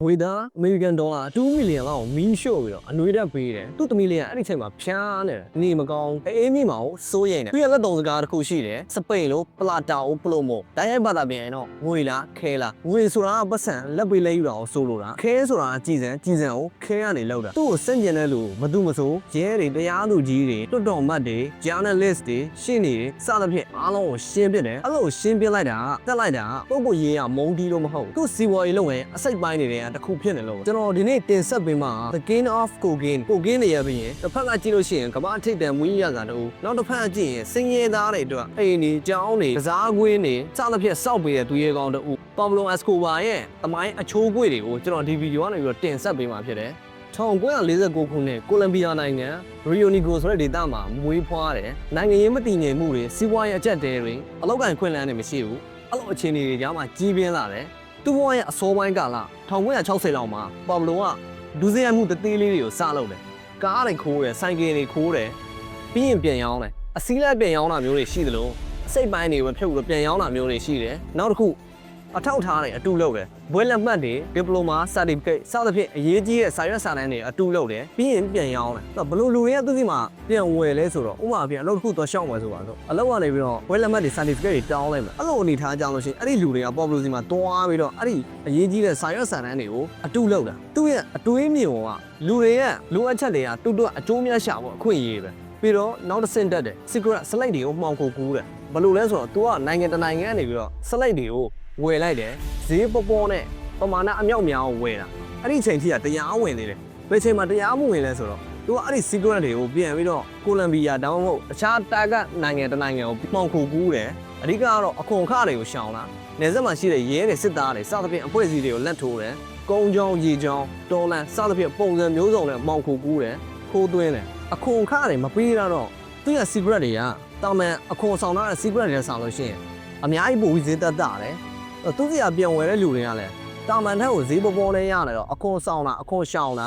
ငွေသားအမေရိကန်ဒေါ်လာ2 million လောက်မီးရှို့ပြီးတော့အနှွေးတက်ပေးတယ်သူ့သမီးလေးကအဲ့ဒီချိန်မှာဖျားနေတယ်နေမကောင်းအေးမြင့်မအောင်စိုးရိမ်တယ်သူရဲ့လက်တုံစကားတစ်ခုရှိတယ်စပိန်လိုပလာတာအိုပလိုမိုတိုင်းရိုက်ဘာသာပြန်ရင်တော့ငွေလားခဲလားငွေဆိုတာကပတ်စံလက်ပေးလဲယူတာကိုစိုးလို့လားခဲဆိုတာကြည်စံကိုခဲကနေလောက်တာသူ့ကိုစင့်ကျင်တဲ့လူမသူမဆိုးရဲတွေတရားသူကြီးတွေတွတ်တော်မတ်တွေ journalist တွေရှင်းနေတွေစသဖြင့်အားလုံးကိုရှင်းပြတယ်အဲ့လိုရှင်းပြလိုက်တာတက်လိုက်တာပုံပုံရေးရမုံတီးလို့မဟုတ်သူ့စီဝါရီလုံးဝင်အစိတ်ပိုင်းနေတဲ့တစ်ခုဖြစ်နေလို့ကျွန်တော်ဒီနေ့တင်ဆက်ပေးမှာ The King of Cocaine တွေရပြီးရင်တစ်ဖက်ကကြည့်လို့ရှိရင်ကမ္ဘာအထိပ်တန်းမွေးရစာတို့နောက်တစ်ဖက်ကကြည့်ရင်စင်ရဲသားတွေအတွက်အိမ်နေကြောင်းနေကစားကွင်းနေစသဖြင့်စောက်ပေးတဲ့သူရဲကောင်းတို့ပါဘလိုအက်စကိုဘာရဲ့တမိုင်းအချိုးကွေတွေကိုကျွန်တော်ဒီဗီဒီယိုကနေပြီးတော့တင်ဆက်ပေးမှာဖြစ်တယ်1949ခုနှစ်ကိုလံဘီယာနိုင်ငံရီယိုနီဂိုဆိုတဲ့ဒေသမှာမွေးဖွားတယ်နိုင်ငံရေးမတည်ငြိမ်မှုတွေစီးပွားရေးအကျပ်တဲတွေအလောက်ကန်ခွင့်လန်းနေမရှိဘူးအဲ့လိုအခြေအနေတွေကြားမှာကြီးပြင်းလာတယ်သူ့ဘဝရဲ့အစောပိုင်းကာလ1960လောက်မှာပါဘလိုကဒူးစရိုက်မှုတသေးလေးတွေကိုစလုပ်တယ်ကားတွေခိုးတယ်ဆိုင်ကယ်တွေခိုးတယ်ပြီးရင်ပြန်ရောင်းတယ်အစည်းလိုက်ပြန်ရောင်းတာမျိုးတွေရှိသလိုအစိတ်ပိုင်းတွေပဲဖြုတ်ပြီးပြန်ရောင်းတာမျိုးတွေရှိတယ်နောက်တစ်ခုအထောက်ထားတွေအတူလုပ်တယ်ဘွဲလက်မှတ်တွေဒီပလိုမာစာတိဖိတ်စသဖြင့်အရေးကြီးတဲ့စာရွက်စာတမ်းတွေအတူလုပ်တယ်ပြီးရင်ပြန်ရောင်းတယ်ဘလို့လူတွေကသူစီမှာပြန်ဝယ်လဲဆိုတော့ဥပမာပြန်အလုပ်တစ်ခုတော့ရှောက်မယ်ဆိုပါတော့အလုပ်ကနေပြီးတော့ဘွဲလက်မှတ်တွေစာတိဖိတ်တွေတောင်းလိုက်မယ်အဲ့လိုအနေထားကြောင်းလို့ရှိရင်အဲ့ဒီလူတွေကပေါ်ဘလူစီမှာတွားပြီးတော့အဲ့ဒီအရေးကြီးတဲ့စာရွက်စာတမ်းတွေကိုအတူလုပ်တာသူ့ရဲ့အတွေးမြင်ကလူတွေရဲ့လိုအပ်ချက်တွေကတူအကျိုးများရှာဖို့အခွင့်အရေးပဲပြီးတော့နောက်တစ်ဆင့်တက်တယ် secret slide တွေကိုမှောင်ခိုကူးတယ်ဘလို့လဲဆိုတော့ तू ကနိုင်ငံတနိုင်ငံကနေပြီးတော့ slide တွေကိုဝယ်လိုက်တယ်ဈေးပေါ်နဲ့ပမာဏအမြောက်များကိုဝယ်တာအဲ့ဒီချိန်ထိကတရားဝင်နေတယ်ဘယ်ချိန်မှာတရားမဝင်လဲဆိုတော့ तू ကအဲ့ဒီ secret တွေကိုပြန်ပြီးတော့ကိုလံဘီယာဒါမှမဟုတ်အခြားတာကနိုင်ငံတနိုင်ငံကိုမှောင်ခိုကူးတယ်အဓိကတော့အခွန်အခတွေကိုရှောင်တာနယ်စပ်မှာရှိတဲ့ရဲတွေစစ်သားတွေစသဖြင့်အဖွဲ့အစည်းတွေကိုလက်ထိုးတယ်ကုန်းချောင်းရေချောင်းတော်လန်စသဖြင့်ပုံစံမျိုးစုံနဲ့မှောင်ခိုကူးတယ်ခိုးသွင်းတယ်အခွန်အခတွေမပေးတော့သူ့ရဲ့ secret တွေကတာမန်အခွန်ဆောင်တဲ့ secret တွေဆောင်လို့ရှိရင်အများကြီးပိုပြီးဈေးတက်တာတယ်သူစီကပြန်ဝယ်တဲ့လူတွေကလည်းတာမန်ထက်ကိုဈေးပေါ်နဲ့ရတယ်တော့အခွန်ဆောင်တာအခွန်ရှောင်တာ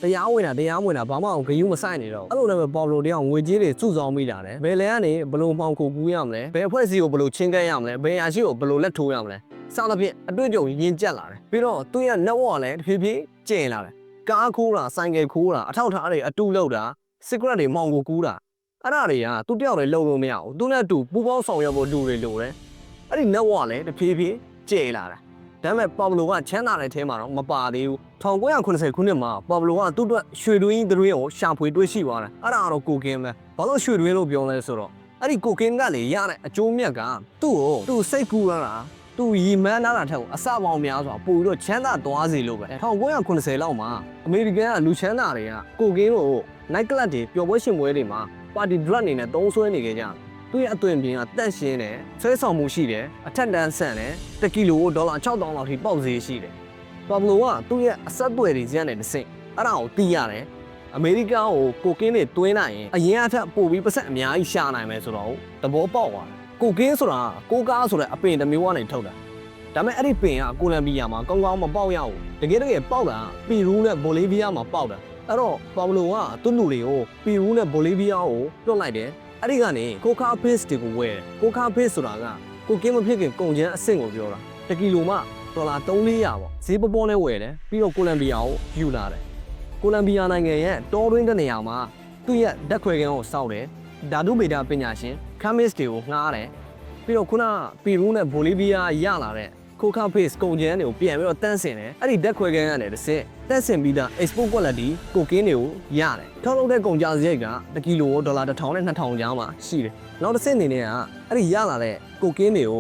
တရားဝင်တာဘာမှဂယုမဆိုင်နေတော့အဲ့လိုလည်းပဲပေါ်ဘလိုတယောက်ငွေကြေးတွေစုဆောင်မိတာတယ်ဘယ်လဲကနေဘလို့မှောင်ခိုကူးရမလဲဘယ်အဖွဲ့အစည်းကိုဘလို့ချင်းကဲရမလဲဘယ်အရှိကိုဘလို့လက်ထိုးရမလဲစသဖြင့်အတွေ့အကြုံရင်းကျက်လာတယ်ပြီးတော့သူရဲ့ network လည်းတဖြည်းဖြည်းကျင်လာတယ်ကားခိုးတာဆိုင်ကယ်ခိုးတာအထောက်ထားတွေအတူလောက်တာ secret တွေမှောင်ခိုကူးတာအဲ့ဒါတွေကသူတယောက်လည်းလုံလို့မရဘူးသူနဲ့အတူပူပေါင်းဆောင်ရွက်ဖို့လူတွေလိုတယ်အဲ့ဒီ network လည်းတဖြည်းဖြည်းကျလာတာဒါပေမဲ့ပါဘလိုကချမ်းသာတဲ့ထဲမှာတော့မပါသေးဘူး1980ခုနှစ်မှာပါဘလိုကသူ့အတွက်ရွှေတွင်းကြီးတွေကိုရှာဖွေတွေ့ရှိသွားတယ်အဲ့ဒါကတော့ကိုကင်းပဲဘာလို့ရွှေတွင်းလို့ပြောလဲဆိုတော့အဲ့ဒီကိုကင်းကလေရတဲ့အကျိုးမြတ်ကသူ့စိတ်ကူးရတာသူ့ရီမန်းလာတာထက်အစပေါင်းများစွာပို့ပြီးတော့ချမ်းသာသွားစေလို့ပဲ1980လောက်မှာအမေရိကန်ကလူချမ်းသာတွေကကိုကင်းကို night club တွေပျော်ပွဲရှင်ပွဲတွေမှာ party drug အနေနဲ့သုံးစွဲနေကြတယ်သူ့ရဲ့အသွင်ပြင်ကတန့်ရှင်းတယ်ဆွဲဆောင်မှုရှိတယ်အထက်တန်းဆန့်တယ်1ကီလိုဒေါ်လာ6000လောက်ထိပေါက်ဈေးရှိတယ်ပါဘလိုကသူ့ရဲ့အဆက်အသွယ်တွေကျန်တဲ့တစ်ဆင့်အဲ့ဒါကိုသိရတယ်အမေရိကန်ကိုကိုကင်းတွေတွင်းနိုင်ရင်အရင်အထက်ပို့ပြီးပတ်ဆက်အများကြီးရှာနိုင်မယ်ဆိုတော့တဘောပေါက်သွားတယ်ကိုကင်းဆိုတာကိုကားဆိုတဲ့အပင်တစ်မျိုးကနေထုတ်တာဒါပေမဲ့အဲ့ဒီပင်ကကိုလံဘီယာမှာကောင်းကောင်းမပေါက်ရဘူးတကယ်ပေါက်တာပီရူးနဲ့ဘိုလီဗီးယားမှာပေါက်တာအဲ့တော့ပါဘလိုကသူ့လူတွေကိုပီရူးနဲ့ဘိုလီဗီးယားကိုတွတ်လိုက်တယ်အဲ့ဒီကနေကိုကားဖေးစ်တွေကိုဝယ်ကိုကားဖေးစ်ဆိုတာကကိုကင်းမဖြစ်ခင်ကုန်ကျန်းအဆင့်ကိုပြောတာ1ကီလိုမှဒေါ်လာ3-400ပေါ့ဈေးပေါ်နဲ့ဝယ်တယ်ပြီးတော့ကိုလံဘီယာကိုယူလာတယ်ကိုလံဘီယာနိုင်ငံရဲ့တောတွင်းတဲ့နေရာမှာသူ့ရဲ့ဓာတ်ခွဲခန်းကိုစောက်တယ်ဓာတုဗေဒပညာရှင်ခမစ်တွေကိုငှားတယ်ပြီးတော့ခုနပီရူးနဲ့ဘိုလီဗီးယားရလာတဲ့ကိုကားဖေးစ်ကုန်ကျန်းတွေကိုပြန်ပြီးတော့တန်းဆင်တယ်အဲ့ဒီဓာတ်ခွဲခန်းကနေတစ်ဆင့်တန်းဆင်ပြီးသား export quality ကိုကင်းတွေကိုရတယ်ထုတ်လုပ်တဲ့ကုန်ကြစရိတ်က1ကီလိုဒေါ်လာ1000နဲ့2000ကျားမှာရှိတယ်နောက်တစ်ဆင့်အနေနဲ့ကအဲ့ဒီရလာတဲ့ကိုကင်းတွေကို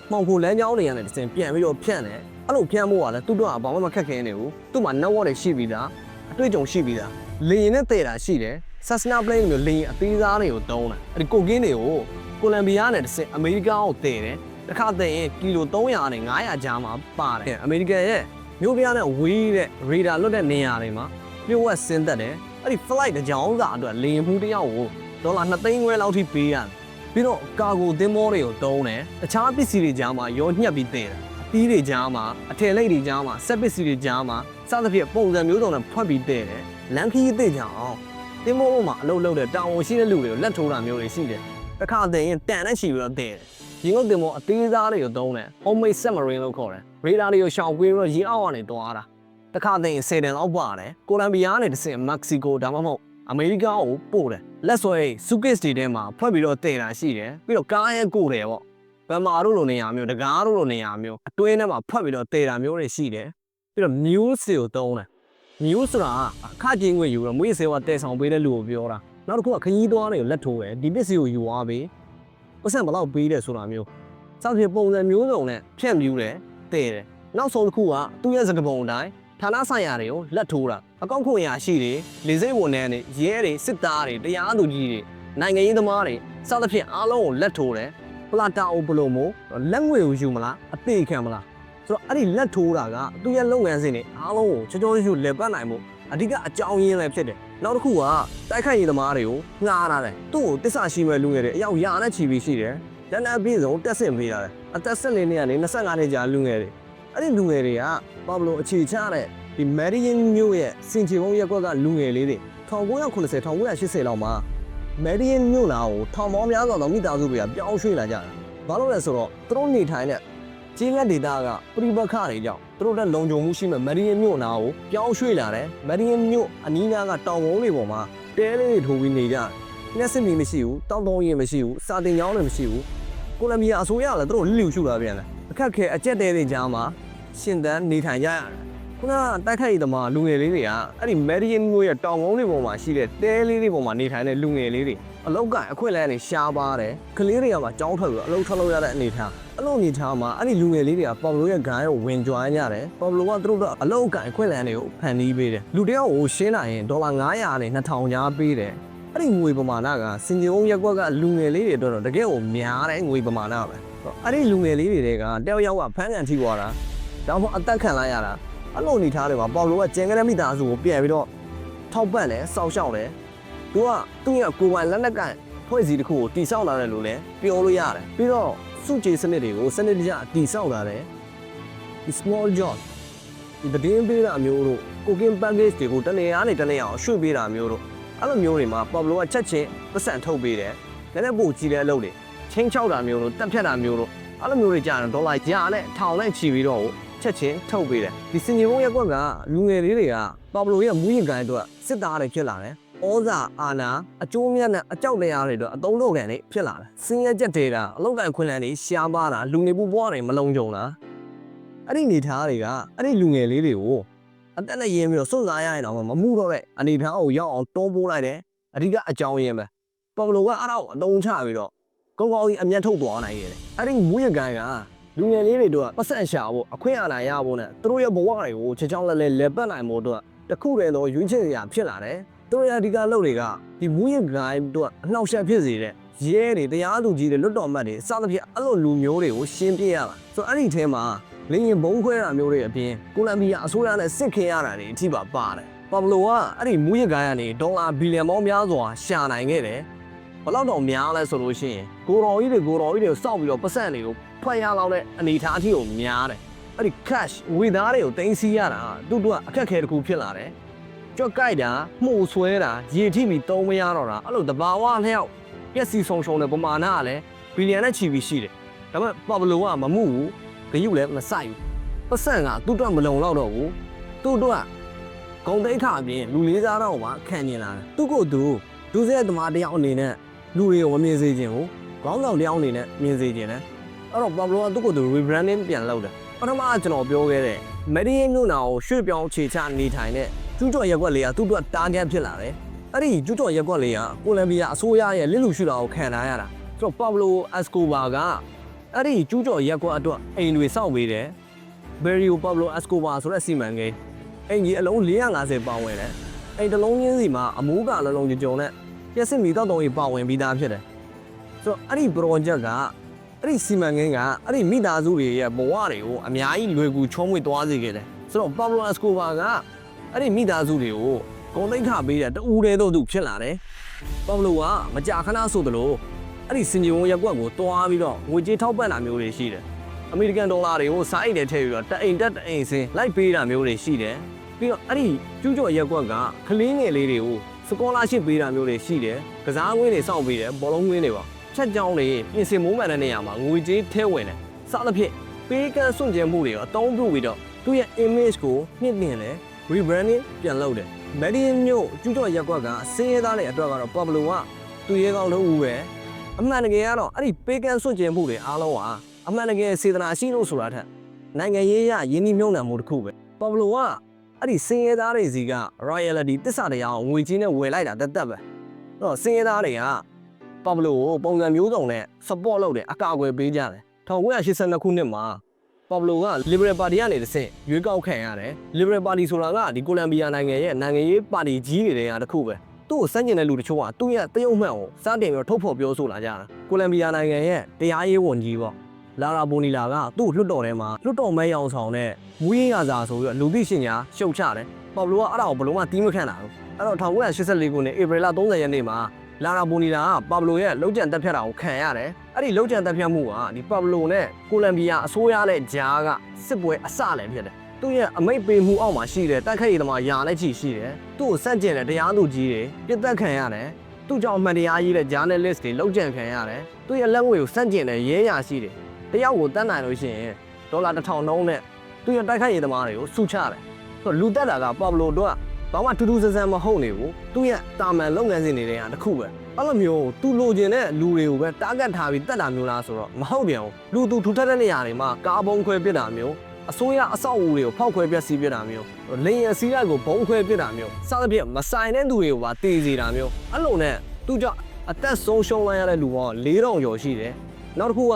မှောင်ခိုလမ်းကြောင်းတွေကနေတစ်ဆင့်ပြန်ပြီးတော့ဖြန့်တယ်အဲ့လိုဖြန့်ဖို့ကလည်းသူ့တော့ဘာမှမခက်ခဲနေဘူးသူ့မှာ network တွေရှိပြီးသားအတွေ့အကြုံရှိပြီးသားလေရင်နဲ့တည်တာရှိတယ် Cessna plane မျိုးလေရင်အသေးစားတွေကိုတုံးတာအဲ့ဒီကိုကင်းတွေကိုကိုလံဘီယာနဲ့တစ်ဆင့်အမေရိကန်ကိုတည်တယ်တစ်ခါတည်ရင်ကီလို300နဲ့900ကျားမှာပါတယ်အမေရိကန်ရဲ့မြို့ပြနဲ့ဝေးတဲ့ရေဒါလွတ်တဲ့နေရာတွေမှာပြုတ်ဝက်ဆင်းသက်တယ်အဲ့ဒီ flight တစ်ကြောင်းစာအတွက်လေရင်မှုတစ်ယောက်ကိုဒေါ်လာ2သိန်းခွဲလောက်ထိပေးရတယ်ပြီးတော့ကာဂိုသင်္ဘောတွေကိုတုံးတယ်တခြားပစ္စည်းတွေကြားမှာရောညှက်ပြီးတည်တယ်အသီးတွေကြားမှာအထည်လိပ်တွေကြားမှာစက်ပစ္စည်းတွေကြားမှာစသဖြင့်ပုံစံမျိုးစုံနဲ့ဖွက်ပြီးတည်တယ်လမ်းခရီးသိကြအောင်သင်္ဘောပေါ်မှာအလုပ်လုပ်တဲ့တာဝန်ရှိတဲ့လူတွေကိုလက်ထိုးတာမျိုးတွေရှိတယ်တစ်ခါတည်းရင်တန်တဲ့ချီပြီးတော့တည်တယ်ရေငုတ်တင်မောအသေးစားတွေကိုတုံးတယ် homemade submarine လို့ခေါ်တယ်ရေဒါတွေကိုရှောင်ကွင်းပြီးတော့ရေအောက်ကနေတွားတာ တခါတည်း10တန်လောက်ပါတယ်ကိုလံဘီယာနဲ့တစ်ဆင့်မက္ကဆီကိုဒါမှမဟုတ်အမေရိကကိုပို့တယ်လက်ဆွဲစုကစ်တွေထဲမှာဖွက်ပြီးတော့တည်တာရှိတယ်ပြီးတော့ကားရဲ့ကိုတယ်ပေါ့ဗမာတို့လိုနေရာမျိုးတကားတို့လိုနေရာမျိုးအတွင်းထဲမှာဖွက်ပြီးတော့တည်တာမျိုးတွေရှိတယ်ပြီးတော့ news တွေကိုတုံးတယ် news ဆိုတာအခကြီးငွေယူတော့မွေးစေဝတည်ဆောင်ပေးတဲ့လူကိုပြောတာနောက်တစ်ခုကခကြီးသွားတွေကိုလက်ထိုးတယ်ဒီပစ္စည်းကိုယူသွားပြီးပတ်စံဘလောက်ပေးတယ်ဆိုတာမျိုးစောင့်ပြပုံစံမျိုးစုံနဲ့ဖြန့်ပြူးတယ်တည်တယ်နောက်ဆုံးတစ်ခုကသူ့ရဲ့စကားပုံအတိုင်းဌာနဆိုင်ရာတွေကိုလက်ထိုးတာအကောင့်ခွင့်ရရှိတွေလေစိတ်ဝန်ထမ်းတွေရဲတွေစစ်သားတွေတရားသူကြီးတွေနိုင်ငံရေးသမားတွေစသဖြင့်အားလုံးကိုလက်ထိုးတယ်ပလာတာအိုဘလိုမို့လက်ငွေကိုယူမလားအသေးခံမလားဆိုတော့အဲ့ဒီလက်ထိုးတာကသူ့ရဲ့လုပ်ငန်းစဉ်တွေအားလုံးကိုချောချောချွတ်လက်ပတ်နိုင်မှုအဓိကအကြောင်းရင်းလည်းဖြစ်တယ်နောက်တစ်ခုကတိုက်ခိုက်ရေးသမားတွေကိုငှားထားတယ်သူ့ကိုတစ္ဆာရှိမဲ့လူငယ်တွေအယောက်ရာနဲ့ချီပြီးရှိတယ်လက်နက်ပြည့်စုံတက်ဆင့်ပေးရတယ်အသက်14နှစ်ကနေ25နှစ်ကြာလူငယ်တွေအဲ့ဒီလူငယ်တွေကဘာလို့အခြေချတဲ့ဒီ Medellin မြို့ရဲ့စင်ချေဘုံရက်ကွက်ကလူငယ်လေးတွေ1990 1980လောက်မှာ Medellin မြို့နာကိုထောင်ပေါင်းများစွာသောမိသားစုတွေကပြောင်းရွှေ့လာကြတာဘာလို့လဲဆိုတော့သူတို့နေထိုင်တဲ့ကြီးလက်ဒေတာကပြိပခတွေကြောင့်သူတို့လက်လုံခြုံမှုရှိမဲ့ Medellin မြို့နာကိုပြောင်းရွှေ့လာတယ် Medellin မြို့အနီးနားကတောင်ကုန်းတွေပေါ်မှာတဲလေးတွေထိုးပြီးနေကြတယ်မျက်စိမီမရှိဘူးတောင်းတုံးရင်မရှိဘူးစာတင်ကြောင်းလည်းမရှိဘူးကိုလံဘီယာအစိုးရလည်းသူတို့လိလူရှုလာပြန်တယ်အခက်ခဲအကျက်တဲတွေကြားမှာရှင်သန်နေထိုင်ကြရတယ်ခုနကတိုက်ခိုက်ရေးသမားလူငယ်လေးတွေကအဲ့ဒီ Medellin မြို့ရဲ့တောင်ကုန်းတွေပေါ်မှာရှိတဲ့တဲလေးတွေပေါ်မှာနေထိုင်တဲ့လူငယ်လေးတွေအလောက်ကအခွင့်အလမ်းတွေရှားပါတယ်ကလေးတွေကမှကြောင်းထွက်ပြီးအလောက်ထွက်လို့ရတဲ့အနေထားအဲ့လိုအနေထားမှာအဲ့ဒီလူငယ်လေးတွေကပေါပလိုရဲ့ဂိုင်းကိုဝင်ကြွားကြတယ်ပေါပလိုကသူတို့အလောက်ကအခွင့်အလမ်းတွေကိုဖန်တီးပေးတယ်လူတယောက်ကိုရှင်းလာရင်$900နဲ့2000ကြားပေးတယ်အဲ့ဒီငွေပမာဏကစင်ကြေုံရက်ကွက်ကလူငယ်လေးတွေအတွက်တော့တကယ်ကိုများတဲ့ငွေပမာဏပဲအဲ့ဒီလူငယ်လေးတွေကတယောက်ယောက်ကဖမ်းကန်ထိသွားတာဒါမှမဟုတ်အသက်ခံလိုက်ရတာအဲ့လိုအနေထားတွေမှာပေါပလိုကကျန်ခဲ့တဲ့မိသားစုကိုပြန်ပြီးတော့ထောက်ပံ့တယ်စောင့်ရှောက်တယ်သူကသူ့ရဲ့ကိုယ်ပိုင်လက်နက်ကန်ဖွဲ့စည်းတစ်ခုကိုတိစောက်လာတယ်လို့လည်းပြောလို့ရတယ်ပြီးတော့စုကြည်စနစ်တွေကိုစနစ်တကျတိစောက်လာတယ်ဒီ small job ဒီတည်င်းပေးတာမျိုးတို့ cooking package တွေကိုတနေရာနဲ့တနေရာအောင်ရွှေ့ပေးတာမျိုးတို့အဲ့လိုမျိုးတွေမှာပေါပလိုကချက်ချင်းပတ်စံထုတ်ပေးတယ်လည်းပို့ကြည့်တဲ့အလုပ်တွေချင်းချောက်တာမျိုးတို့တက်ဖြတ်တာမျိုးတို့အဲ့လိုမျိုးတွေကြာရင်$ရာနဲ့1000နဲ့ချီပြီးတော့ချက်ချင်းထုတ်ပေးတယ်ဒီစင်ကြီးဘုံရက်ကွက်ကလူငယ်လေးတွေကပေါပလိုရဲ့မူးယစ်ကိုင်းအတွက်စစ်သားတွေဖြစ်လာတယ်ဩဇာအာဏာအကျိုးမြတ်နဲ့အကြောက်တရားတွေတော့အတုံးလုံးကန်တွေဖြစ်လာတယ်စင်းရဲချက်တွေက။အလောက်ကန်ခွင့်လန်းတွေရှားပါတာလူနေပူပွားတွေမလုံးကြုံလား။အဲ့ဒီနေသားတွေကအဲ့ဒီလူငယ်လေးတွေကိုအသက်နဲ့ရင်းပြီးတော့စွန့်စားရရင်တော့မမှုတော့တဲ့အနေထားကိုရောက်အောင်တွန်းပိုးလိုက်တယ်။အဓိကအကြောင်းရင်းပဲ။ပေါပလိုကအဲ့ဒါကိုအတုံးချပြီးတော့ကောင်းကောင်းကြီးအမျက်ထုတ်သွားနိုင်ရတယ်။အဲ့ဒီမူရကန်ကလူငယ်လေးတွေတို့ကပတ်စံရှာဖို့အခွင့်အာဏာရဖို့နဲ့သူတို့ရဲ့ဘဝတွေကိုချေချောင်းလဲလဲပတ်နိုင်ဖို့အတွက်တခုတည်းသောရွေးချယ်ရာဖြစ်လာတယ်။သူတို့ရဲ့အဓိကလုပ်တွေကဒီမူရကန်တို့အနှောက်အယှက်ဖြစ်စေတဲ့ရဲတွေတရားသူကြီးတွေလွတ်တော်မှတ်တွေစသဖြင့်အဲ့လိုလူမျိုးတွေကိုရှင်းပြရတာဆိုတော့အဲ့ဒီထဲမှာလင်းရင်ဘုံခွဲတာမျိုးတွေအပြင်ကိုလံဘီယာအစိုးရနဲ့စစ်ခင်းရတာတွေအထိပါပါတယ်ပေါပလိုကအဲ့ဒီမူရကန်ကနေ$ဘီလီယံပေါင်းများစွာရှာနိုင်ခဲ့တယ်ဘယ်လောက်တော့များလဲဆိုလို့ရှိရင်ကိုတော်ကြီးတွေစောက်ပြီးတော့ပတ်စံတွေကိုဖွက်ရလောက်တဲ့အနေထားအထိကိုများတယ်အဲ့ဒီ cash ဝေသားတွေကိုတင်စီရတာသူတို့ကအခက်အခဲတစ်ခုဖြစ်လာတယ်ကြွက်ကြိုက်တာမှု့ဆွဲတာရေထိပြီးတုံးမရတော့တာအဲ့လိုတဘာဝလျှောက်ပြက်စီဆုံရှုံတဲ့ပမာဏကလည်းဘီလီယံနဲ့ချီပြီးရှိတယ်ဒါပေမဲ့ပေါပလိုကမမှုဘူးဂရုလည်းမစိုက်ဘူးပတ်စံကသူ့အတွက်မလုံလောက်တော့ဘူးသူ့အတွက်ဂုံတိတ်ခအပြင်လူလေးစားတော့မှခံကျင်လာတယ်သူ့ကိုယ်သူဒုစရိုက်သမားတယောက်အနေနဲ့လူတွေကိုမမြင်စေချင်ဘူးခေါင်းဆောင်တယောက်အနေနဲ့မြင်စေချင်တယ်အဲ့တော့ပေါပလိုကသူ့ကိုယ်သူ rebranding ပြန်လုပ်တယ်ပထမကျွန်တော်ပြောခဲ့တဲ့ Medellin မြို့နာကိုရွှေ့ပြောင်းခြေချနေထိုင်တဲ့ကျူးကျော်ရက်ကွက်လေးကသူ့အတွက်တားဂက်ဖြစ်လာတယ်အဲ့ဒီကျူးကျော်ရက်ကွက်လေးကကိုလံဘီယာအစိုးရရဲ့လစ်လူရှုတာကိုခံထားရတာဆိုတော့ပေါပလိုအက်စကိုဘာကအဲ့ဒီကျူးကျော်ရက်ကွက်အတွက်အိမ်တွေစောင့်ပေးတယ်ဘယ်ရီယိုပေါပလိုအက်စကိုဘာဆိုတဲ့စီမံကိန်းအိမ်ကြီးအလုံး450ပါဝင်တယ်အိမ်တစ်လုံးချင်းစီမှာအမိုးကလုံးလုံးကြုံနဲ့ပြည့်စင်မီတောက်တုံးကြီးပါဝင်ပြီးသားဖြစ်တယ်ဆိုတော့အဲ့ဒီ project ကအဲ့ဒီစီမံကိန်းကအဲ့ဒီမိသားစုတွေရဲ့ဘဝတွေကိုအများကြီးလွယ်ကူချောမွေ့သွားစေခဲ့တယ်ဆိုတော့ပေါပလိုအက်စကိုဘာကအဲ့ဒီမိသားစုတွေကိုဂုံသိက္ခာပေးတဲ့တူတဲတို့သူဖြစ်လာတယ်ပေါပလိုကမကြာခဏဆိုသလိုအဲ့ဒီစင်ဂျီဝုံရက်ကွက်ကိုတွားပြီးတော့ငွေကြေးထောက်ပံ့တာမျိုးတွေရှိတယ်အမေရိကန်ဒေါ်လာတွေကိုစားအိတ်ထဲထည့်ပြီးတော့တအိမ်တက်တအိမ်စင်းလိုက်ပေးတာမျိုးတွေရှိတယ်ပြီးတော့အဲ့ဒီကျူးကျော်ရက်ကွက်ကကလေးငယ်လေးတွေကိုစကောလာရှစ်ပေးတာမျိုးတွေရှိတယ်ကစားကွင်းတွေစောင့်ပေးတယ်ဘောလုံးကွင်းတွေပါချက်ကြောင်းတွေပြင်ဆင်မိုးမှန်တဲ့နေရာမှာငွေကြေးထဲဝင်တယ်စသဖြင့်ပေးကမ်းစွန့်ကြဲမှုတွေရောအတုံးပြုပြီးတော့က သူ့ရဲ့ image ကိုနှစ်တင်လဲ rebranding ပြန်လုပ်တယ် Medellin မြို့ကျူးကျော်ရက်ကွက်ကစင်းရဲသားတွေအတွက်ကတော့ Pablo ကသူရဲကောင်းလို့ဦးပဲအမှန်တကယ်ကတော့အဲ့ဒီပေးကမ်းစွန့်ကြဲမှုတွေအားလုံးဟာအမှန်တကယ်စေတနာရှိလို့ဆိုတာထက်နိုင်ငံရေးရယင်းနှိမ့်မြုံနှံမှုတစ်ခုပဲ Pablo ကအဲ့ဒီစင်းရဲသားတွေစီက royalty တစ္ဆာတရားကိုငွေကြီးနဲ့ဝယ်လိုက်တာတက်တက်ပဲအဲ့တော့စင်းရဲသားတွေက Pablo ကိုပုံစံမျိုးစုံနဲ့ support လုပ်တယ်အကာအကွယ်ပေးကြတယ်1982ခုနှစ်မှာ Pablo က Liberal Party ကနေတစ်ဆင့်ရွေးကောက်ခံရတယ် Liberal Party ဆိုတာကဒီကိုလံဘီယာနိုင်ငံရဲ့နိုင်ငံရေးပါတီကြီးတွေတဲ့တစ်ခုပဲသူ့ကိုစန့်ကျင်တဲ့လူတချို့ကသူ့ရဲ့တရုတ်မှန်ကိုစတင်ပြီးထုတ်ဖော်ပြောဆိုလာကြတာကိုလံဘီယာနိုင်ငံရဲ့တရားရေးဝန်ကြီးပေါ့လာရာဘိုနီလာကသူ့လွှတ်တော်ထဲမှာလွှတ်တော်မဲရောင်ဆောင်တဲ့မူရင်းရစာဆိုပြီးလူသိရှင်ညာရှုတ်ချတယ် Pablo ကအဲ့ဒါကိုဘယ်လုံးမှတီးမခန့်တာဘူးအဲ့တော့1984ခုနှစ်ဧပြီလ30ရက်နေ့မှာလာရာဘိုနီလာက Pablo ရဲ့လုံခြံတက်ဖြတ်တာကိုခံရတယ်အဲ့ဒီလုံခြံတက်ဖြတ်မှုကဒီ Pablo နဲ့ကိုလံဘီယာအစိုးရတဲ့ဂျားကစစ်ပွဲအစလည်းဖြစ်တယ်သူ့ရဲ့အမိတ်ပေးမှုအောက်မှာရှိတဲ့တိုက်ခိုက်ရေးသမားယာနဲ့ချီရှိတယ်သူ့ကိုစန့်ကျင်တဲ့တရားသူကြီးတွေပြစ်ဒဏ်ခံရတယ်သူ့ကြောင့်အမှန်တရားရေးတဲ့ journalist တွေလုံခြံခံရတယ်သူ့ရဲ့လက်ငွေကိုစန့်ကျင်တဲ့ရဲရာရှိတယ်တယောက်ကိုတတ်နိုင်လို့ရှိရင်ဒေါ်လာ1000နှုန်းနဲ့သူ့ရဲ့တိုက်ခိုက်ရေးသမားတွေကိုစုချတယ်ဆိုလူတက်တာက Pablo တို့ကဘာမှထူးထူးဆန်းဆန်းမဟုတ်နေဘူးသူ့ရဲ့တာမန်လုပ်ငန်းစဉ်တွေတဲ့တစ်ခုပဲအဲ့လိုမျိုးသူလိုချင်တဲ့လူတွေကိုပဲ target ထားပြီးတက်တာမျိုးလားဆိုတော့မဟုတ်ပြန်ဘူးလူသူထူထပ်တဲ့နေရာတွေမှာကားဘုံခွဲပစ်တာမျိုးအစိုးရအဆောက်အဦတွေကိုဖောက်ခွဲပျက်စီးပစ်တာမျိုးလင်းရစီးလိုက်ကိုဘုံခွဲပစ်တာမျိုးစသဖြင့်မဆိုင်တဲ့သူတွေကိုပါတေးစေတာမျိုးအဲ့လိုနဲ့သူကြောင့်အသက်ဆုံးရှုံးလိုက်ရတဲ့လူပေါင်း4000ကျော်ရှိတယ်နောက်တစ်ခုက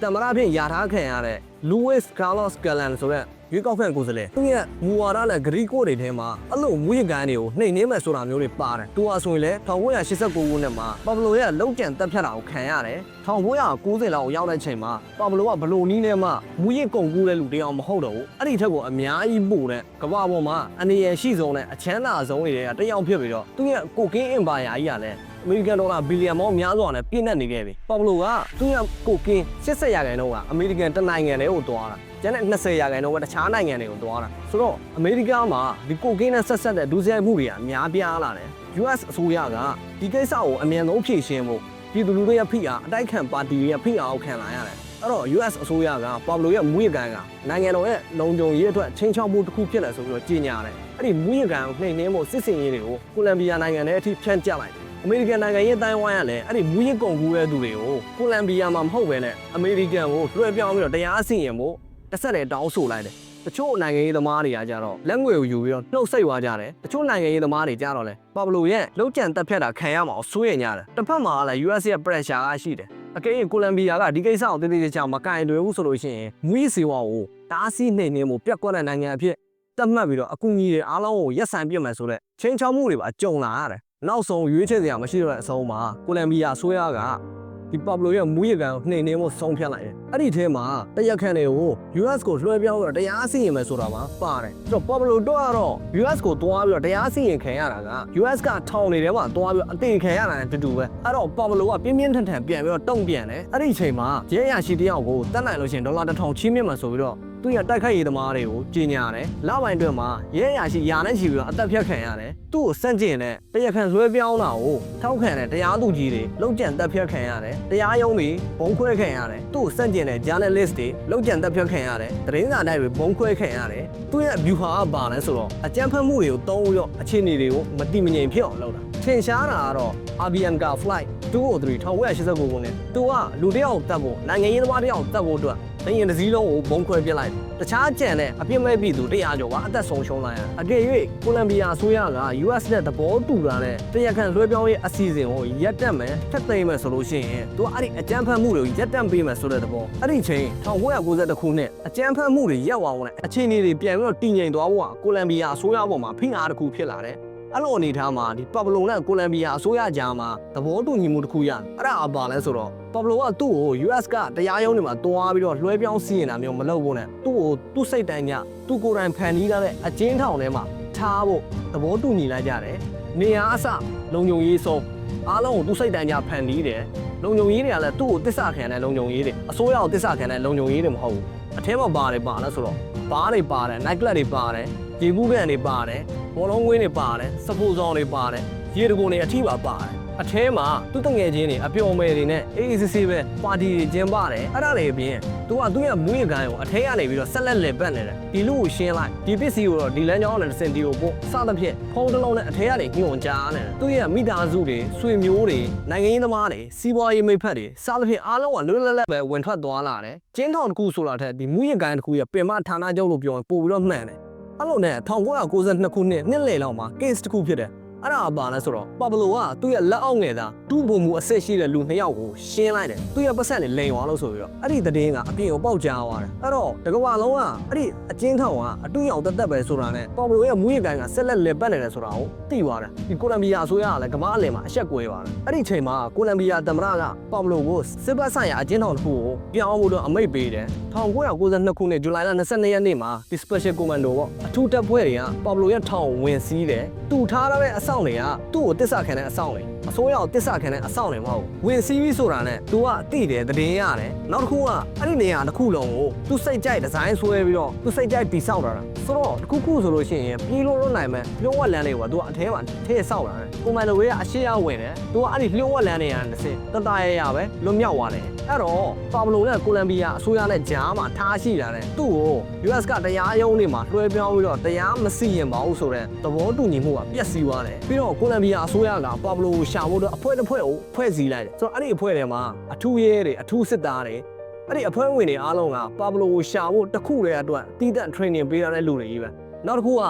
တမရဖြင့်ယာထားခံရတဲ့ Luis Carlos Galán ဆိုတဲ့ရွေးကောက်ခံကိုယ်စားလှယ်သူရဲ့မူဝါဒနဲ့ဂရီကိုတွေထဲမှာအဲ့လိုမူရကန်းတွေကိုနှိမ်နှင်းမဲ့ဆိုတာမျိုးတွေပါတယ်သူဟာဆိုရင်လည်း1989ခုနှစ်မှာ Pablo ရဲ့လုံခြံတက်ဖြတ်တာကိုခံရတယ်1990လောက်ရောက်တဲ့ချိန်မှာ Pablo ကဘလိုနီးနဲ့မှမူရကုန်ကူးတဲ့လူတယောက်မဟုတ်တော့ဘူးအဲ့ဒီထက်ကိုအများကြီးပို့တဲ့ကမ္ဘာပေါ်မှာအနေရရှိဆုံးနဲ့အချမ်းသာဆုံးတွေကတယောက်ဖြစ်ပြီးတော့သူရဲ့ကိုကင်းအင်ပါယာကြီးကလည်းအမေရိကန်ဒေါ်လာဘီလီယံပေါင်းများစွာနဲ့ပြည့်နှက်နေခဲ့ပြီ Pablo ကသူရဲ့ကိုကင်း80%ကအမေရိကန်တနိုင်ငံတည်းကိုတွားတာကျန်တဲ့20%ကတခြားနိုင်ငံတွေကိုတွားတာဆိုတော့အမေရိကန်မှာဒီကိုကင်းနဲ့ဆက်ဆက်တဲ့ဒုစရိုက်မှုတွေကအများပြားလာတယ် US အစိုးရကဒီကိစ္စကိုအမြန်ဆုံးဖြေရှင်းဖို့ပြည်သူလူထုရဲ့ဖိအားအတိုက်ခံပါတီတွေရဲ့ဖိအားကိုခံလာရတယ်အဲ့တော့ US အစိုးရက Pablo ရဲ့မူရကန်ကနိုင်ငံတော်ရဲ့လုံခြုံရေးအတွက်ချင်းချောက်မှုတစ်ခုဖြစ်လာဆိုပြီးတော့ကြေညာတယ်အဲ့ဒီမူရကန်ကိုနှိမ်နှင်းဖို့စစ်စင်ရေးတွေကိုကိုလံဘီယာနိုင်ငံထဲအထိဖြန့်ကျက်လိုက်အမေရိကန်နိုင်ငံရဲ့တိုင်းဝိုင်းကလည်းအဲ့ဒီမူရကုန်ကူးတဲ့သူတွေကိုကိုလံဘီယာမှာမဟုတ်ဘဲနဲ့အမေရိကန်ကိုလွှဲပြောင်းပြီးတော့တရားစီရင်ဖို့တစ်ဆက်တည်းတောင်းဆိုလိုက်တယ်တချို့နိုင်ငံရေးသမားတွေကကြတော့လက်ငွေကိုယူပြီးတော့နှုတ်ဆက်သွားကြတယ်တချို့နိုင်ငံရေးသမားတွေကြတော့လဲ Pablo ရဲ့လုံခြံတက်ဖြတ်တာခံရမှာကိုစိုးရိမ်ကြတယ်တစ်ဖက်မှာလည်း US ရဲ့ pressure ကရှိတယ်အကယ်၍ကိုလံဘီယာကဒီကိစ္စကိုတည်တည်ချာမကင်တွယ်ဘူးဆိုလို့ရှိရင်မူရစေဝါကိုတားဆီးနှိမ်နှင်းမှုပြက်ကွက်တဲ့နိုင်ငံအဖြစ်သတ်မှတ်ပြီးတော့အကူအညီတွေအားလုံးကိုရက်ဆိုင်ပြစ်မယ်ဆိုတဲ့ချင်းချောက်မှုတွေပါကြုံလာရတယ်နောက်ဆုံးရွေးချယ်စရာမရှိတော့တဲ့အဆုံးမှာကိုလံဘီယာဆိုရကဒီ Pablo ရဲ့မူရကန်ကိုနှိမ်နှင်းဖို့ဆုံးဖြတ်လိုက်တယ်အဲ့ဒီထဲမှာတရက်ခန့်တွေကို US ကိုလွှဲပြောင်းပြီးတော့တရားစီရင်မယ်ဆိုတာမှာပါတယ်ဆိုတော့ Pablo တို့ကတော့ US ကိုတွားပြီးတော့တရားစီရင်ခံရတာက US ကထောင်နေထဲမှာတွားပြီးတော့အသေးခံရတာနဲ့တူတူပဲအဲ့တော့ Pablo ကပြင်းပြင်းထန်ထန်ပြန်ပြီးတော့တုံ့ပြန်တယ်အဲ့ဒီအချိန်မှာရဲရရှိတယောက်ကိုတတ်နိုင်လို့ရှိရင်ဒေါ်လာ1000ချင်းမြင့်မှဆိုပြီးတော့သူရတိုက်ခိုက်ရေးသမားတွေကိုကြီးညာတယ်။နောက်ပိုင်းတွင်မှာရဲရရှိယာနဲ့ချီပြီးတော့အသက်ဖြတ်ခံရတယ်။သူ့ကိုစန့်ကျင်တဲ့တရားခံဆွဲပြောင်းတာကိုထောက်ခံတဲ့တရားသူကြီးတွေလုံခြံတက်ဖြတ်ခံရတယ်။တရားရုံးတွေဘုံခွဲခံရတယ်။သူ့ကိုစန့်ကျင်တဲ့ journalist တွေလုံခြံတက်ဖြတ်ခံရတယ်။သတင်းစာတိုက်တွေဘုံခွဲခံရတယ်။သူ့ရဲ့ view ဟာဘာလဲဆိုတော့အကြမ်းဖက်မှုတွေကိုတုံးပြီးတော့အခြေအနေတွေကိုမတိမငြိမ်ဖြစ်အောင်လုပ်တာ။ထင်ရှားတာကတော့ Avianca flight 203 1989ခုနှစ်သူကလူတယောက်တက်ဖို့နိုင်ငံရေးသမားတယောက်တက်ဖို့အတွက်တရင်တစ်စည်းလုံးကိုဘုံခွဲပစ်လိုက်တခြားကြံတဲ့အပြစ်မဲ့ပြည်သူ100ကျော်ကအသက်ဆုံးရှုံးလိုက်ရအကယ်၍ကိုလံဘီယာအစိုးရက US နဲ့သဘောတူတာနဲ့တရားခံလွှဲပြောင်းရေးအစီအစဉ်ကိုရပ်တက်မယ်ထပ်သိမ်းမယ်ဆိုလို့ရှိရင်သူကအဲ့ဒီအကြမ်းဖက်မှုတွေကိုရပ်တက်ပေးမယ်ဆိုတဲ့သဘောအဲ့ဒီချိန်1992ခုနှစ်အကြမ်းဖက်မှုတွေရပ်သွားအောင်နဲ့အခြေအနေတွေပြန်ပြီးတော့တည်ငြိမ်သွားဖို့ကကိုလံဘီယာအစိုးရပေါ်မှာဖိအားတစ်ခုဖြစ်လာတယ်အဲ့လိုအနေထားမှာဒီ Pablo နဲ့ကိုလံဘီယာအစိုးရကြားမှာသဘောတူညီမှုတစ်ခုရတယ်အဲ့ဒါအပါလဲဆိုတော့ Pablo ကသူ့ကို US ကတရားရုံးတွေမှာတွားပြီးတော့လွှဲပြောင်းစီရင်တာမျိုးမလုပ်ဘူးနဲ့သူ့ကိုသူ့စိတ်တိုင်းညသူ့ကိုယ်တိုင်ဖန်တီးထားတဲ့အကျဉ်းထောင်ထဲမှာထားဖို့သဘောတူညီလိုက်ကြတယ်နေရာအစလုံခြုံရေးဆုံးအားလုံးကိုသူ့စိတ်တိုင်းညဖန်တီးတယ်လုံခြုံရေးတွေကလည်းသူ့ကိုတစ္ဆာခံတဲ့လုံခြုံရေးတွေအစိုးရကိုတစ္ဆာခံတဲ့လုံခြုံရေးတွေမဟုတ်ဘူးအထဲမှာပါတယ်ပါလဲဆိုတော့ဘားတွေပါတယ် night club တွေပါတယ်ရေဘူးကန်တွေပါတယ်ဘောလုံးကွင်းတွေပါတယ်စပူဆောင်တွေပါတယ်ရေတကုံတွေအထိပါပါတယ် အထဲမှာသူ့တငယ်ချင်းတွေအပျော်မယ်တွေနဲ့အေးအေးဆေးဆေးပဲပါတီတွေကျင်းပတယ်အဲ့ဒါတွေအပြင်သူကသူ့ရဲ့မွေးကိုင်းကိုအထဲကနေပြီးတော့ဆက်လက်လည်ပတ်နေတယ်ဒီလူကိုရှင်းလိုက်ဒီပစ္စည်းကိုတော့ဒီလမ်းကြောင်းနဲ့စင်တီကိုပို့စသဖြင့်ဖုန်းတစ်လုံးနဲ့အထဲကနေညွှန်ကြားနေတယ်သူ့ရဲ့မိသားစုတွေဆွေမျိုးတွေနိုင်ငံရေးသမားတွေစီးပွားရေးမိတ်ဖက်တွေစသဖြင့်အားလုံးကလွတ်လပ်လပ်ပဲဝင်ထွက်သွားလာတယ်ကျင်းထောင်တစ်ခုဆိုတာထက်ဒီမွေးကိုင်းတစ်ခုရဲ့ပင်မဌာနချုပ်လို့ပြောရင်ပို့ပြီးတော့မှန်တယ်အဲ့လိုနဲ့1992ခုနှစ်လယ်လောက်မှာ case တစ်ခုဖြစ်တယ်အဲ့ဒါပါလဲဆိုတော့ပါဘလိုကသူ့ရဲ့လက်အောက်ငယ်သားတူဘုံမူအဆက်ရှိတဲ့လူ2ယောက်ကိုရှင်းလိုက်တယ်သူ့ရဲ့ပတ်စံတွေလိန်သွားလို့ဆိုပြီးတော့အဲ့ဒီသတင်းကအပြင်ကိုပေါက်ကြားသွားတယ်အဲ့တော့တကဘာလုံးကအဲ့ဒီအချင်းထောင်ကအတူရောက်တက်ပဲဆိုတာနဲ့ပါဘလိုရဲ့မွေးကိုင်းကဆက်လက်လည်ပတ်နေတယ်ဆိုတာကိုသိသွားတယ်ဒီကိုလံဘီယာအစိုးရကလည်းကမ္ဘာအလယ်မှာအဆက်ကွဲပါတယ်အဲ့ဒီချိန်မှာကိုလံဘီယာသမ္မတကပါဘလိုကိုစစ်ဘက်ဆိုင်ရာအချင်းထောင်တစ်ခုကိုပြောင်းဖို့တော့အမိန့်ပေးတယ်1992ခုနှစ်ဇူလိုင်လ22ရက်နေ့မှာဒီ Special Commando ပေါ့အထူးတပ်ဖွဲ့တွေကပါဘလိုရဲ့ထောင်ဝင်စီးတယ်တူထားတဲ့အဆောင်တွေကသူ့ကိုတစ္ဆာခံတဲ့အဆောင်တွေအစိုးရကိုတစ္ဆာခံတဲ့အဆောင်တွေမဟုတ်ဝင်စီးပြီးဆိုတာနဲ့ तू ကတိတယ်သတင်းရတယ်နောက်တစ်ခုကအဲ့ဒီနေရာတစ်ခုလုံးကို तू စိတ်ကြိုက်ဒီဇိုင်းဆွဲပြီးတော့ तू စိတ်ကြိုက်တိဆောက်တာဆိုတော့တစ်ခုဆိုလို့ရှိရင်ပြေးလို့နိုင်မယ်လျှို့ဝှက်လန်းတွေက तू အထဲမှာထည့်ဆောက်တာကွန်မန်ဒိုရဲ့အရှိရဝင်တယ် तू ကအဲ့ဒီလျှို့ဝှက်လန်းတွေကတတရရပဲလွတ်မြောက်သွားတယ်အဲ့တော့ပါဘလိုနဲ့ကိုလံဘီယာအစိုးရနဲ့ဂျားမှာထားရှိတာနဲ့သူ့ကို US ကတရားရုံးတွေမှာလွှဲပြောင်းပြီးတော့တရားမစီရင်ပါဘူးဆိုတဲ့သဘောတူညီမှုကပျက်စီးသွားတယ်ပြီးတော့ကိုလံဘီယာအစိုးရကပါဘလိုကိုရှာဖို့တော့အဖွဲ့တစ်ဖွဲ့ကိုဖွဲ့စည်းလိုက်တယ်ဆိုတော့အဲ့ဒီအဖွဲ့ထဲမှာအထူးရဲတွေအထူးစစ်သားတွေအဲ့ဒီအဖွဲ့ဝင်တွေအားလုံးကပါဘလိုကိုရှာဖို့တစ်ခုတည်းအတွက်တီးတန့် training ပေးရတဲ့လူတွေကြီးပဲနောက်တစ်ခုကအ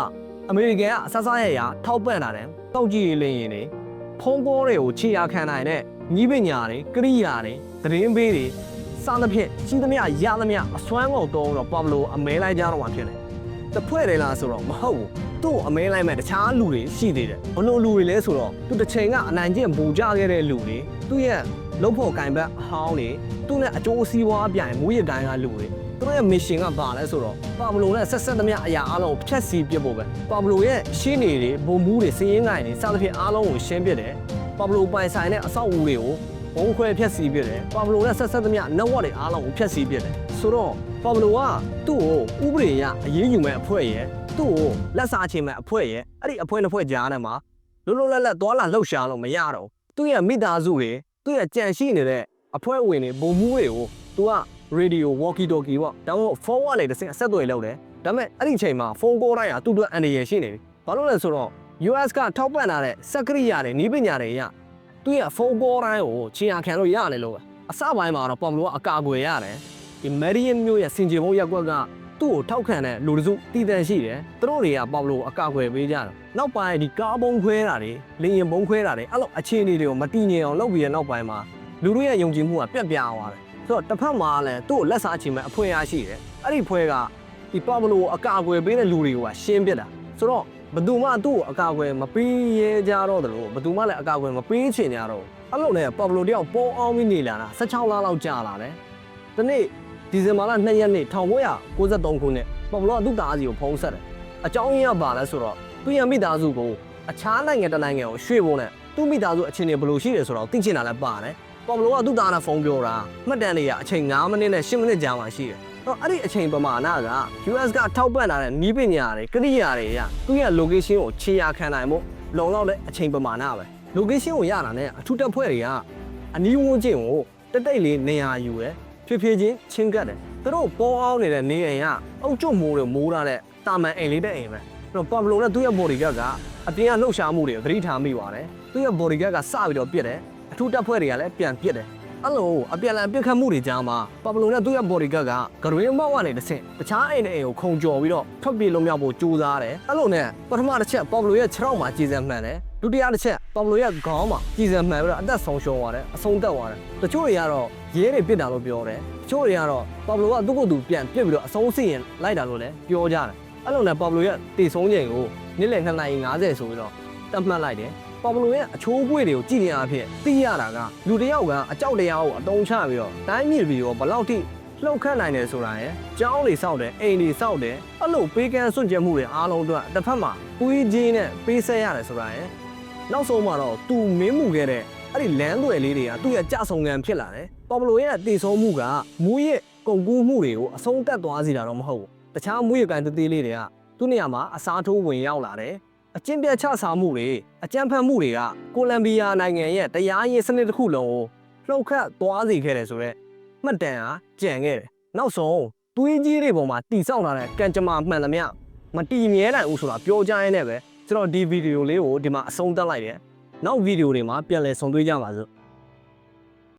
မေရိကန်ကအဆဆရရထောက်ပံ့တာတယ်တောက်ကြည့်လင်းရင်တွေဖုံးပေါ်တွေကိုခြေရာခံနိုင်တဲ့ညီးပညာတွေကရိယာတွေသတင်းပေးတွေစသဖြင့်ရှိသမျှရသမျှအစွမ်းကုန်တော့ပါဘလိုအမဲလိုက်ကြတော့မှဖြစ်တယ်တဖွဲ့တယ်လားဆိုတော့မဟုတ်ဘူးသူ့အမဲလိုက်မဲ့တခြားလူတွေရှိသေးတယ်ဘလို့လူတွေလဲဆိုတော့သူတစ်ချိန်ကအနိုင်ကျင့်ပူကြခဲ့တဲ့လူတွေသူ့ရဲ့လုံးဖို့ကင်ဘက်အဟောင်းတွေသူ့နဲ့အကျိုးစီးပွားပြိုင်မွေးရတိုင်းကလူတွေသူတို့ရဲ့ mission ကဘာလဲဆိုတော့ပါဘလိုနဲ့ဆက်သမျှအရာအလုံးကိုဖျက်ဆီးပစ်ဖို့ပဲပါဘလိုရဲ့ရှင်းနေတွေဘုံမူးတွေစည်ရင်းငိုင်တွေစသဖြင့်အားလုံးကိုရှင်းပစ်တယ်ပါဘလိုပိုင်ဆိုင်တဲ့အဆောက်အဦတွေကိုဘုံခွဲဖျက်ဆီးပစ်တယ်ပါဘလိုနဲ့ဆက်သမျှ network တွေအားလုံးကိုဖျက်ဆီးပစ်တယ်ဆိုတော့ပါဘလိုကသူ့ကိုဥပဒေအရအရေးယူမဲ့အဖွဲ့ရဲ့သူ့ကိုလက်စားချင်မဲ့အဖွဲ့ရဲ့အဲ့ဒီအဖွဲ့နှစ်ဖွဲ့ကြားထဲမှာလွတ်လပ်သွားလာလှုပ်ရှားလို့မရတော့သူ့ရဲ့မိသားစုတွေသူ့ရဲ့ကြံရှိနေတဲ့အဖွဲ့ဝင်တွေဘုံမူးတွေကို तू က radio walkie talkie ပေါ့ဒါမှမဟုတ် phone ကနေတစ်ဆင့်အဆက်အသွယ်လုပ်တယ်ဒါပေမဲ့အဲ့ဒီအချိန်မှာ phone call တိုင်းကသူ့အတွက်အန္တရာယ်ရှိနေပြီဘာလို့လဲဆိုတော့ US ကထောက်ပံ့လာတဲ့စက်ကရိယာတွေနည်းပညာတွေရသူ့ရဲ့ phone call တိုင်းကိုချီရခံလို့ရတယ်လို့ပဲအစပိုင်းမှာတော့ပေါ်မလို့အကာအကွယ်ရတယ်ဒီ Marian မျိုးရဲ့စင်ကြေဘုံရက်ကွက်ကသူ့ကိုထောက်ခံတဲ့လူတစုတည်တံရှိတယ်သူတို့တွေကပေါ်မလို့အကာအကွယ်ပေးကြတယ်နောက်ပိုင်းဒီကားဘုံခွဲတာတွေလေရင်ဘုံခွဲတာတွေအဲ့လိုအခြေအနေတွေကိုမတည်ငြိမ်အောင်လုပ်ပြီးတဲ့နောက်ပိုင်းမှာလူတို့ရဲ့ယုံကြည်မှုကပြတ်ပြားသွားတယ်ဆိုတော့တစ်ဖက်မှာလည်းသူ့ကိုလက်စားချင်မဲ့အဖွဲ့အားရှိတယ်အဲ့ဒီဖွဲ့ကဒီပေါ်မလို့အကာအကွယ်ပေးတဲ့လူတွေကရှင်းပြတာဆိုတော့ဘယ်သူမှသူ့ကိုအကာအကွယ်မပေးရဲကြတော့တယ်လို့ဘယ်သူမှလည်းအကာအကွယ်မပေးချင်ကြတော့အဲ့လိုနဲ့ပေါ်မလို့တယောက်ပေါ်အောင်ပြီးနေလာတာ16လလောက်ကြာလာတယ်ဒီနေ့ဒီဇင်ဘာလ2ရက်နေ့1993ခုနှစ်ပေါ်မလို့သူ့သားစီကိုဖုံးဆက်တယ်အကြောင်းရင်းကပါလဲဆိုတော့သူ့ရဲ့မိသားစုကိုအခြားနိုင်ငံတစ်နိုင်ငံကိုရွှေ့ဖို့နဲ့သူ့မိသားစုအခြေအနေဘယ်လိုရှိတယ်ဆိုတော့သိချင်တာလည်းပါတယ်ပေါ်မလို့ကသူ့သားနဲ့ဖုန်းပြောတာမှတ်တမ်းတွေကအချိန်9မိနစ်နဲ့10မိနစ်ကြာမှရှိတယ်အဲ့ဒီအချိန်ပမာဏက US ကထောက်ပံ့လာတဲ့နည်းပညာတွေကရိယာတွေရသူ့ရဲ့ location ကိုခြေရာခံနိုင်မှုလုံလောက်တဲ့အချိန်ပမာဏပဲ location ကိုရတာနဲ့အထူးတပ်ဖွဲ့တွေကအနီးဝန်းကျင်ကိုတက်တိတ်လေးနေရာယူရယ်ဖြည်းဖြည်းချင်းချင်းကပ်တယ်သူတို့ပေါ်အောင်နေတဲ့နေအိမ်ကအုတ်ကျွတ်မိုးတွေမိုးထားတဲ့တာမန်အိမ်လေးတဲ့အိမ်ပဲအဲ့တော့ပေါ်မလို့နဲ့သူ့ရဲ့ body guard ကအပြင်ကလှုပ်ရှားမှုတွေသတိထားမိပါတယ်သူ့ရဲ့ body guard ကစပြီးတော့ပြစ်တယ်အထူးတပ်ဖွဲ့တွေကလည်းပြန်ပြစ်တယ်အဲ့လိုအပြန်အလှန်ပြစ်ခတ်မှုတွေကြားမှာပါဘလိုနဲ့သူ့ရဲ့ body guard ကဂရွေးမောက်ကနေတစ်ဆင့်တခြားအိမ်နဲ့အိမ်ကိုခုံကျော်ပြီးတော့ထွက်ပြေးလုံးမြောက်ဖို့ကြိုးစားတယ်အဲ့လိုနဲ့ပထမတစ်ချက်ပါဘလိုရဲ့ခြေထောက်မှာကြည်စံမှန်တယ်ဒုတိယတစ်ချက်ပါဘလိုရဲ့ခေါင်းမှာကြည်စံမှန်ပြီးတော့အသက်ဆုံးရှုံးသွားတယ်အဆုံးသက်သွားတယ်တချို့တွေကတော့ရဲတွေပြစ်တာလို့ပြောတယ်တချို့တွေကတော့ပါဘလိုကသူ့ကိုယ်သူပြန်ပြစ်ပြီးတော့အဆုံးစီရင်လိုက်တာလို့လည်းပြောကြတယ်အဲ့လိုနဲ့ပါဘလိုရဲ့တည်ဆုံးချိန်ကိုနေ့လယ်2:50ဆိုပြီးတော့တတ်မှတ်လိုက်တယ်ပေါ်မလို့ရဲ့အချိုးပွေတွေကိုကြည့်နေအဖြစ်သိရတာကလူတစ်ယောက်ကအကြောက်တရားကိုအတုံးချပြီးတော့တိုင်းပြည်ပြီးတော့ဘလောက်ထိလှုပ်ခတ်နိုင်တယ်ဆိုတာရယ်ကြောင်းတွေစောက်တယ်အိမ်တွေစောက်တယ်အဲ့လိုပေးကမ်းစွန့်ကြဲမှုတွေအားလုံးအတွက်တစ်ဖက်မှာပွေးကြီးနဲ့ပေးဆက်ရတယ်ဆိုတာရယ်နောက်ဆုံးမှာတော့သူမင်းမှုခဲ့တဲ့အဲ့ဒီလမ်းသွယ်လေးတွေကသူ့ရဲ့ကြဆုံခံဖြစ်လာတယ်ပေါ်မလို့ရဲ့တည်ဆုံးမှုကမူးရဲ့ကုန်ကူးမှုတွေကိုအဆုံးသက်သွားစေတာတော့မဟုတ်ဘူးတခြားမူးရဲ့ကန်သေးသေးလေးတွေကသူ့နေရာမှာအစားထိုးဝင်ရောက်လာတယ် အကျင့်ပြတ်ချစားမှုတွေအကြမ်းဖက်မှုတွေကကိုလံဘီယာနိုင်ငံရဲ့တရားရေးစနစ်တစ်ခုလုံးကိုလှုပ်ခတ်သွားစေခဲ့တယ်ဆိုတော့မှတ်တမ်းဟာကြံခဲ့တယ်နောက်ဆုံးသွေးကြီးတွေပေါ်မှာတိဆောက်လာတဲ့ကံကြမ္မာမှန်သမျှမတည်မြဲနိုင်ဘူးဆိုတာပြောကြရင်းနဲ့ပဲကျွန်တော်ဒီဗီဒီယိုလေးကိုဒီမှာအဆုံးသတ်လိုက်တယ်နောက်ဗီဒီယိုတွေမှာပြန်လည်ဆုံတွေ့ကြပါစို့